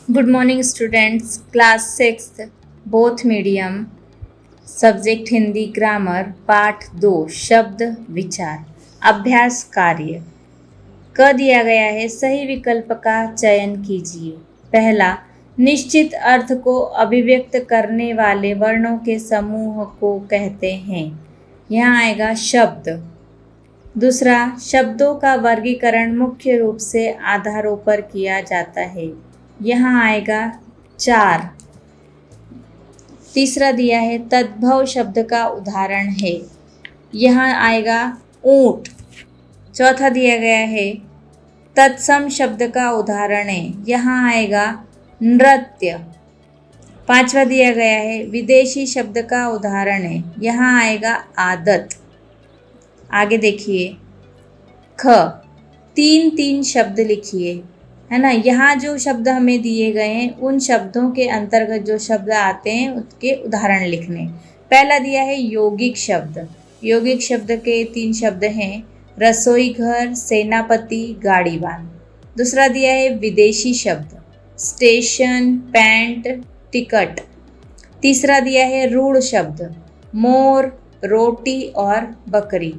Good morning students, class 6 both medium, subject Hindi grammar, पाठ 2 शब्द विचार। अभ्यास कार्य क दिया गया है, सही विकल्प का चयन कीजिए। पहला, निश्चित अर्थ को अभिव्यक्त करने वाले वर्णों के समूह को कहते हैं। यहाँ आएगा शब्द। दूसरा, शब्दों का वर्गीकरण मुख्य रूप से आधारों पर किया जाता है। यहाँ आएगा 4। तीसरा दिया है तद्भव शब्द का उदाहरण है। यहाँ आएगा ऊंट। चौथा दिया गया है तत्सम शब्द का उदाहरण है। यहाँ आएगा नृत्य। पांचवा दिया गया है विदेशी शब्द का उदाहरण है। यहाँ आएगा आदत। आगे देखिए ख, 3 शब्द लिखिए, है ना। यहाँ जो शब्द हमें दिए गए हैं उन शब्दों के अंतर्गत जो शब्द आते हैं उसके उदाहरण लिखने। पहला दिया है यौगिक शब्द। यौगिक शब्द के 3 शब्द हैं, रसोई घर, सेनापति, गाड़ीवान। दूसरा दिया है विदेशी शब्द, स्टेशन, पैंट, टिकट। तीसरा दिया है रूढ़ शब्द, मोर, रोटी और बकरी।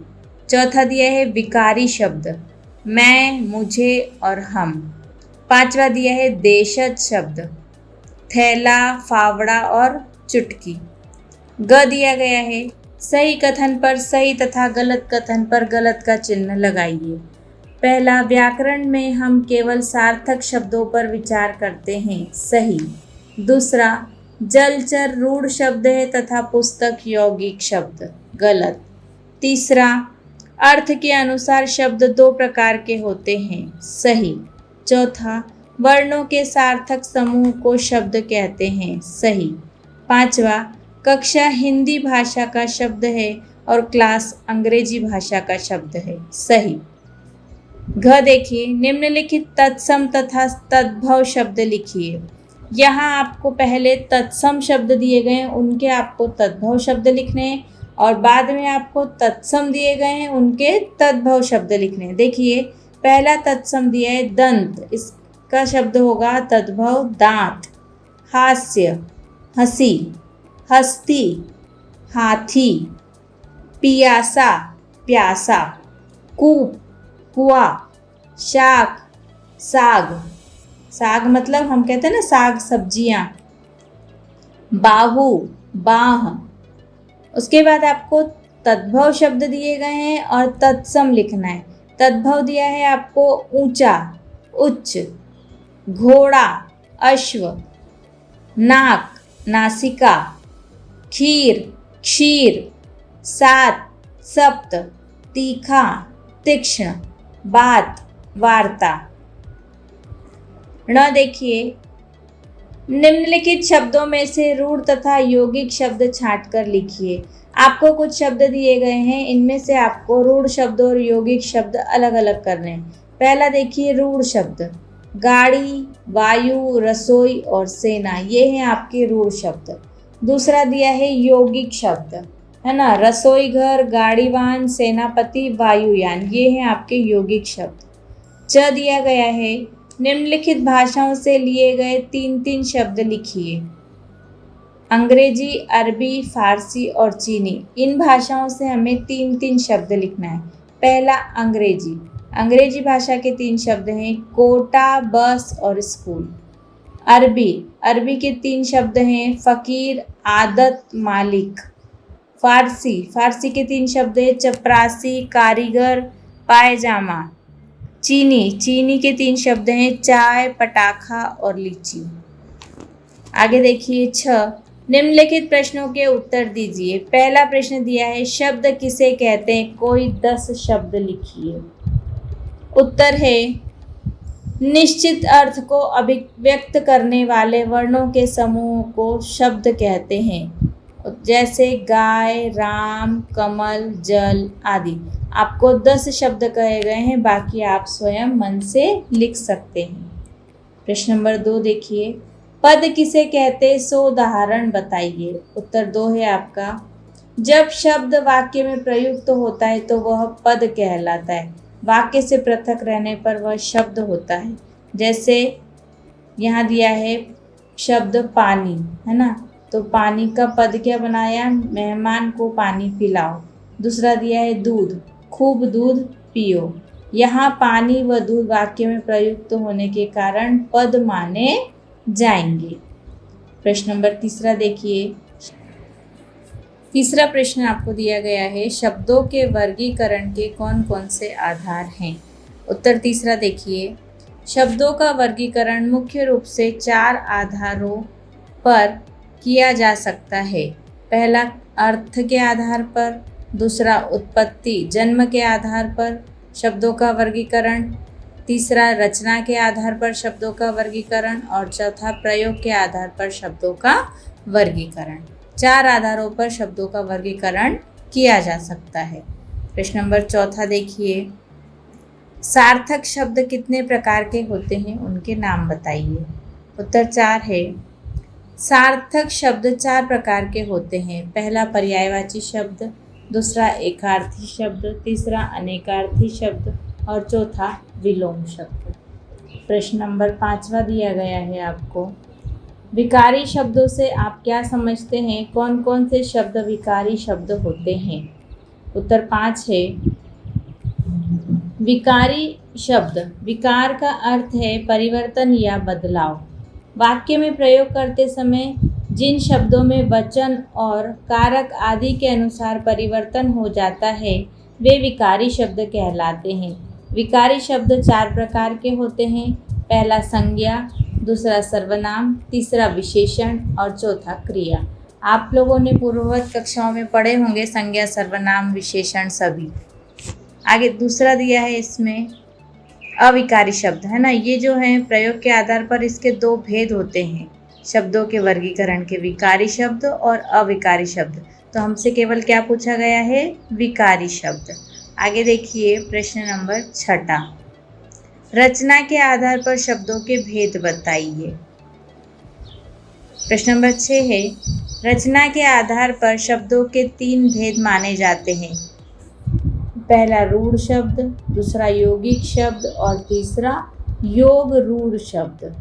चौथा दिया है विकारी शब्द, मैं, मुझे और हम। पांचवा दिया है देशज शब्द, थैला, फावड़ा और चुटकी। ग दिया गया है सही कथन पर सही तथा गलत कथन पर गलत का चिन्ह लगाइए। पहला, व्याकरण में हम केवल सार्थक शब्दों पर विचार करते हैं, सही। दूसरा, जलचर रूढ़ शब्द है तथा पुस्तक यौगिक शब्द, गलत। तीसरा, अर्थ के अनुसार शब्द 2 प्रकार के होते हैं, सही। चौथा, वर्णों के सार्थक समूह को शब्द कहते हैं, सही। पांचवा, कक्षा हिंदी भाषा का शब्द है और क्लास अंग्रेजी भाषा का शब्द है, सही। घ देखिए, निम्नलिखित तत्सम तथा तद्भव शब्द लिखिए। यहाँ आपको पहले तत्सम शब्द दिए गए हैं, उनके आपको तद्भव शब्द लिखने हैं और बाद में आपको तत्सम दिए गए हैं, उनके तद्भव शब्द लिखने हैं। देखिए, पहला तत्सम दिया है दंत, इसका शब्द होगा तद्भव दांत। हास्य, हंसी, हस्ती, हाथी। पियासा, प्यासा। कूप, कुआं। शाक, साग, साग मतलब हम कहते हैं ना साग सब्जियां। बाहु, बाह। उसके बाद आपको तद्भव शब्द दिए गए हैं और तत्सम लिखना है। तद्भव दिया है आपको ऊंचा, उच्च, घोड़ा, अश्व, नाक, नासिका, खीर, क्षीर, सात, सप्त, तीखा, तीक्ष्ण, बात, वार्ता। न देखिए, निम्नलिखित शब्दों में से रूढ़ तथा यौगिक शब्द छांटकर लिखिए। आपको कुछ शब्द दिए गए हैं, इनमें से आपको रूढ़ शब्द और यौगिक शब्द अलग अलग करने हैं। पहला देखिए रूढ़ शब्द, गाड़ी, वायु, रसोई और सेना, ये हैं आपके रूढ़ शब्द। दूसरा दिया है यौगिक शब्द, है ना, रसोई घर, गाड़ीवान, सेनापति, वायुयान, ये हैं आपके यौगिक शब्द। च दिया गया है निम्नलिखित भाषाओं से लिए गए 3 शब्द लिखिए। अंग्रेजी, अरबी, फारसी और चीनी, इन भाषाओं से हमें 3 शब्द लिखना है। पहला अंग्रेजी, अंग्रेजी भाषा के 3 शब्द हैं कोटा, बस और स्कूल। अरबी, अरबी के 3 शब्द हैं फकीर, आदत, मालिक। फारसी, फारसी के 3 शब्द हैं चपरासी, कारीगर, पायजामा। चीनी, चीनी के 3 शब्द हैं चाय, पटाखा और लीची। आगे देखिए 6, निम्नलिखित प्रश्नों के उत्तर दीजिए। पहला प्रश्न दिया है शब्द किसे कहते हैं, कोई 10 शब्द लिखिए। उत्तर है निश्चित अर्थ को अभिव्यक्त करने वाले वर्णों के समूह को शब्द कहते हैं, जैसे गाय, राम, कमल, जल आदि। आपको 10 शब्द कहे गए हैं, बाकी आप स्वयं मन से लिख सकते हैं। प्रश्न नंबर 2 देखिए, पद किसे कहते सो उदाहरण बताइए। उत्तर 2 है आपका, जब शब्द वाक्य में प्रयुक्त होता है तो वह पद कहलाता है। वाक्य से पृथक रहने पर वह शब्द होता है। जैसे यहाँ दिया है शब्द पानी, है ना, तो पानी का पद क्या बनाया, मेहमान को पानी पिलाओ। दूसरा दिया है दूध, खूब दूध पियो। यहाँ पानी व दूध वाक्य में प्रयुक्त होने के कारण पद माने जाएंगे। प्रश्न नंबर तीसरा देखिए। तीसरा प्रश्न आपको दिया गया है, शब्दों के वर्गीकरण के कौन कौन से आधार हैं। उत्तर तीसरा देखिए, शब्दों का वर्गीकरण मुख्य रूप से 4 आधारों पर किया जा सकता है। पहला अर्थ के आधार पर, दूसरा उत्पत्ति जन्म के आधार पर शब्दों का वर्गीकरण, तीसरा रचना के आधार पर शब्दों का वर्गीकरण और चौथा प्रयोग के आधार पर शब्दों का वर्गीकरण। 4 आधारों पर शब्दों का वर्गीकरण किया जा सकता है। प्रश्न नंबर चौथा देखिए, सार्थक शब्द कितने प्रकार के होते हैं, उनके नाम बताइए। उत्तर 4 है। सार्थक शब्द 4 प्रकार के होते हैं। पहला पर्यायवाची शब्द, दूसरा एकार्थी शब्द, तीसरा अनेकार्थी शब्द और चौथा विलोम शब्द। प्रश्न नंबर 5वां दिया गया है आपको, विकारी शब्दों से आप क्या समझते हैं, कौन कौन से शब्द विकारी शब्द होते हैं। उत्तर 5 है। विकारी शब्द, विकार का अर्थ है परिवर्तन या बदलाव। वाक्य में प्रयोग करते समय जिन शब्दों में वचन और कारक आदि के अनुसार परिवर्तन हो जाता है वे विकारी शब्द कहलाते हैं। विकारी शब्द 4 प्रकार के होते हैं। पहला संज्ञा, दूसरा सर्वनाम, तीसरा विशेषण और चौथा क्रिया। आप लोगों ने पूर्ववत कक्षाओं में पढ़े होंगे संज्ञा, सर्वनाम, विशेषण सभी। आगे दूसरा दिया है इसमें अविकारी शब्द, है ना, ये जो है प्रयोग के आधार पर इसके 2 भेद होते हैं शब्दों के वर्गीकरण के, विकारी शब्द और अविकारी शब्द। तो हमसे केवल क्या पूछा गया है, विकारी शब्द। आगे देखिए प्रश्न नंबर 6, रचना के आधार पर शब्दों के भेद बताइए। प्रश्न नंबर 6 है, रचना के आधार पर शब्दों के 3 भेद माने जाते हैं। पहला रूढ़ शब्द, दूसरा यौगिक शब्द और तीसरा योग रूढ़ शब्द।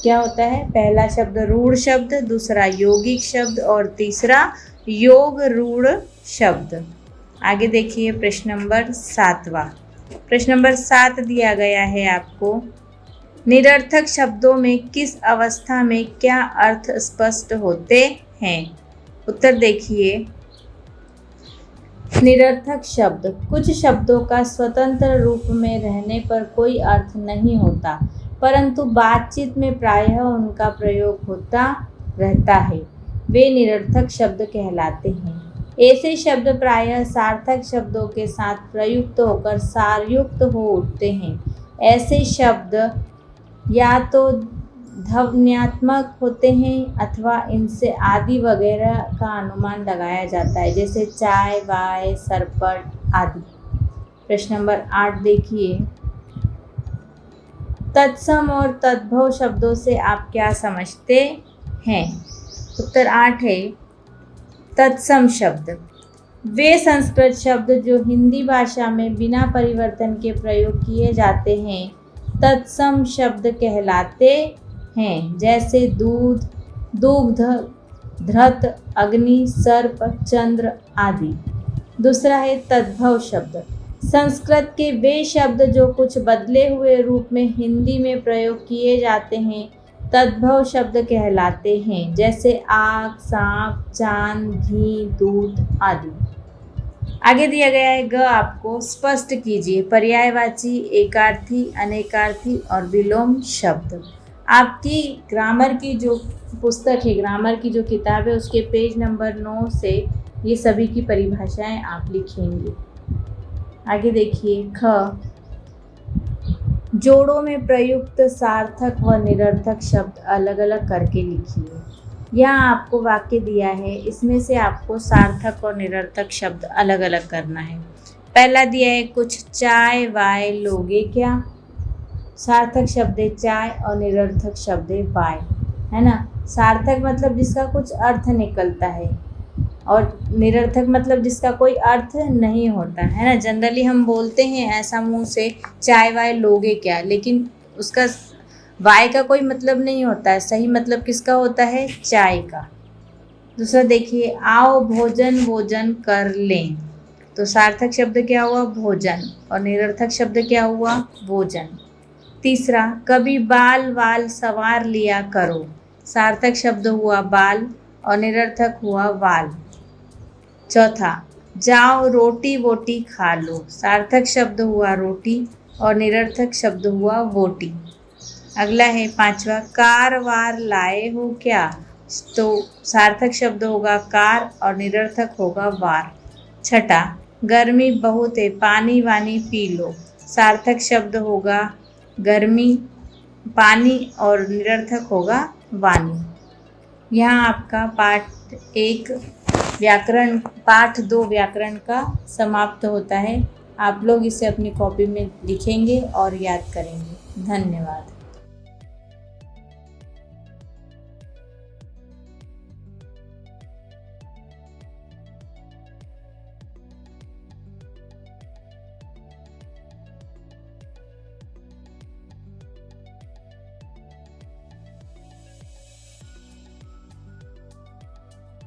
क्या होता है, पहला शब्द रूढ़ शब्द, दूसरा यौगिक शब्द और तीसरा योग रूढ़ शब्द। आगे देखिए प्रश्न नंबर 7वां। प्रश्न नंबर 7 दिया गया है आपको, निरर्थक शब्दों में किस अवस्था में क्या अर्थ स्पष्ट होते हैं। उत्तर देखिए, निरर्थक शब्द, कुछ शब्दों का स्वतंत्र रूप में रहने पर कोई अर्थ नहीं होता, परंतु बातचीत में प्रायः उनका प्रयोग होता रहता है, वे निरर्थक शब्द कहलाते हैं। ऐसे शब्द प्रायः सार्थक शब्दों के साथ प्रयुक्त होकर सारयुक्त हो उठते हैं। ऐसे शब्द या तो ध्वन्यात्मक होते हैं अथवा इनसे आदि वगैरह का अनुमान लगाया जाता है, जैसे चाय, वाय, सरपट आदि। प्रश्न नंबर 8 देखिए, तत्सम और तद्भव शब्दों से आप क्या समझते हैं। उत्तर 8 है, तत्सम शब्द वे संस्कृत शब्द जो हिंदी भाषा में बिना परिवर्तन के प्रयोग किए जाते हैं तत्सम शब्द कहलाते हैं, जैसे दूध, दुग्ध, धृत, अग्नि, सर्प, चंद्र आदि। दूसरा है तद्भव शब्द, संस्कृत के वे शब्द जो कुछ बदले हुए रूप में हिंदी में प्रयोग किए जाते हैं तद्भव शब्द कहलाते हैं, जैसे आग, सांप, चांद, घी, दूध आदि। आगे दिया गया है ग, आपको स्पष्ट कीजिए पर्यायवाची, एकार्थी, अनेकार्थी और विलोम शब्द। आपकी ग्रामर की जो पुस्तक है, ग्रामर की जो किताब है, उसके पेज नंबर 9 से ये सभी की परिभाषाएं आप लिखेंगे। आगे देखिए ख, जोड़ों में प्रयुक्त सार्थक व निरर्थक शब्द अलग अलग करके लिखिए। यहाँ आपको वाक्य दिया है, इसमें से आपको सार्थक और निरर्थक शब्द अलग अलग करना है। पहला दिया है, कुछ चाय वाय लोगे क्या। सार्थक शब्द है चाय और निरर्थक शब्द है वाय, है ना। सार्थक मतलब जिसका कुछ अर्थ निकलता है और निरर्थक मतलब जिसका कोई अर्थ नहीं होता है ना। जनरली हम बोलते हैं ऐसा मुंह से, चाय वाय लोगे क्या, लेकिन उसका वाय का कोई मतलब नहीं होता है, सही मतलब किसका होता है? चाय का। दूसरा देखिए, आओ भोजन भोजन कर लें। तो सार्थक शब्द क्या हुआ? भोजन। और निरर्थक शब्द क्या हुआ? भोजन। तीसरा, कभी बाल वाल संवार लिया करो। सार्थक शब्द हुआ बाल और निरर्थक हुआ वाल। चौथा, जाओ रोटी वोटी खा लो। सार्थक शब्द हुआ रोटी और निरर्थक शब्द हुआ वोटी। अगला है पांचवा, कार वार लाए हो क्या? तो सार्थक शब्द होगा कार और निरर्थक होगा वार। छठा, गर्मी बहुत है, पानी वानी पी लो। सार्थक शब्द होगा गर्मी पानी और निरर्थक होगा वानी। यहाँ आपका पाठ 2 व्याकरण का समाप्त होता है। आप लोग इसे अपनी कॉपी में लिखेंगे और याद करेंगे। धन्यवाद।